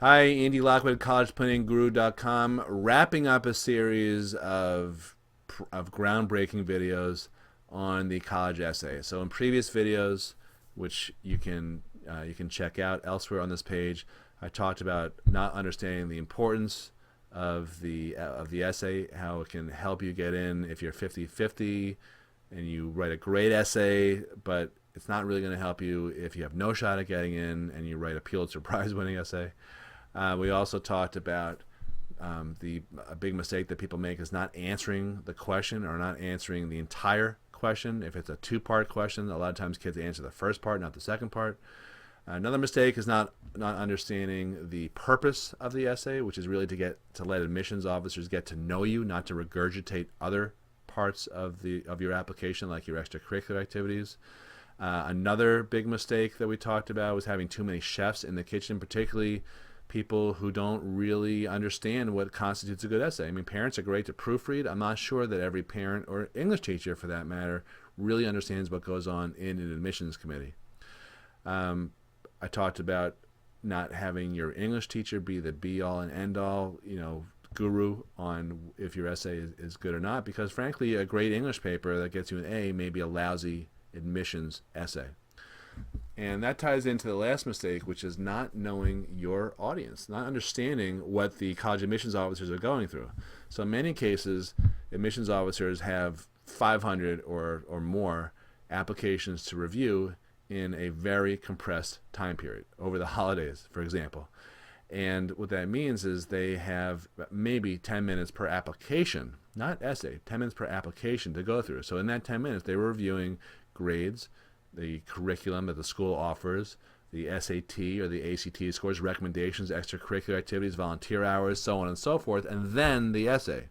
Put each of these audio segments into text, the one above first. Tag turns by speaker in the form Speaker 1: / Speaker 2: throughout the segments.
Speaker 1: Hi, Andy Lockwood, collegeplanningGuru.com, wrapping up a series of groundbreaking videos on the college essay. So in previous videos, which you can check out elsewhere on this page, I talked about not understanding the importance of the essay, how it can help you get in if you're 50-50 and you write a great essay, but it's not really going to help you if you have no shot at getting in and you write a Pulitzer Prize winning essay. We also talked about a big mistake that people make is not answering the question or not answering the entire question. If it's a two-part question, a lot of times kids answer the first part, not the second part. Another mistake is not understanding the purpose of the essay, which is really to let admissions officers get to know you, not to regurgitate other parts of your application, like your extracurricular activities. Another big mistake that we talked about was having too many chefs in the kitchen, particularly people who don't really understand what constitutes a good essay. I mean, parents are great to proofread. I'm not sure that every parent or English teacher, for that matter, really understands what goes on in an admissions committee. I talked about not having your English teacher be the be-all and end-all, guru on if your essay is good or not, because frankly, a great English paper that gets you an A may be a lousy admissions essay. And that ties into the last mistake, which is not knowing your audience, not understanding what the college admissions officers are going through. So in many cases, admissions officers have 500 or more applications to review in a very compressed time period, over the holidays, for example. And what that means is they have maybe 10 minutes per application, not essay, 10 minutes per application to go through. So in that 10 minutes, they were reviewing grades, the curriculum that the school offers, the SAT or the ACT scores, recommendations, extracurricular activities, volunteer hours, so on and so forth, and then the essay.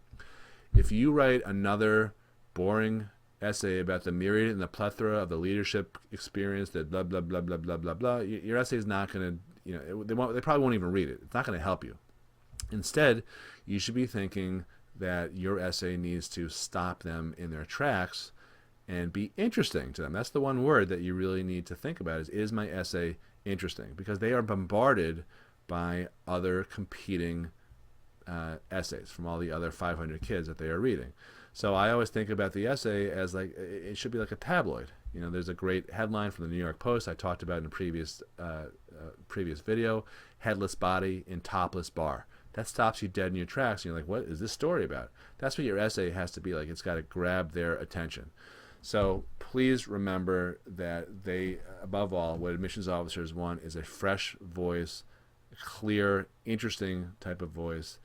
Speaker 1: If you write another boring essay about the myriad and the plethora of the leadership experience that blah, blah, blah, blah, blah, blah, blah, your essay is not going to, they probably won't even read it. It's not going to help you. Instead, you should be thinking that your essay needs to stop them in their tracks and be interesting to them. That's the one word that you really need to think about is my essay interesting? Because they are bombarded by other competing essays from all the other 500 kids that they are reading. So I always think about the essay as like it should be like a tabloid. There's a great headline from the New York Post I talked about in a previous video: headless body in topless bar. That stops you dead in your tracks, and you're like, what is this story about? That's what your essay has to be like. It's got to grab their attention. So please remember that they, above all, what admissions officers want is a fresh voice, a clear, interesting type of voice.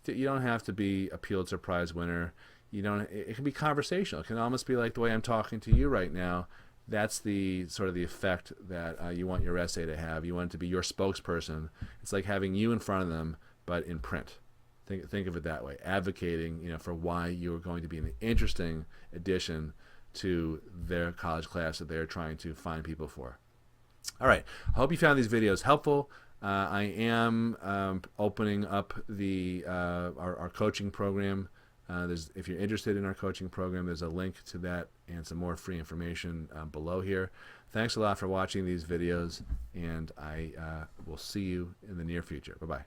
Speaker 1: You don't have to be a Pulitzer Prize winner. It can be conversational. It can almost be like the way I'm talking to you right now. That's the sort of the effect that you want your essay to have. You want it to be your spokesperson. It's like having you in front of them, but in print. Think of it that way. Advocating, for why you are going to be an interesting addition to their college class that they're trying to find people for. All right. I hope you found these videos helpful. I am opening up our coaching program. If you're interested in our coaching program, there's a link to that and some more free information below here. Thanks a lot for watching these videos, and I will see you in the near future. Bye-bye.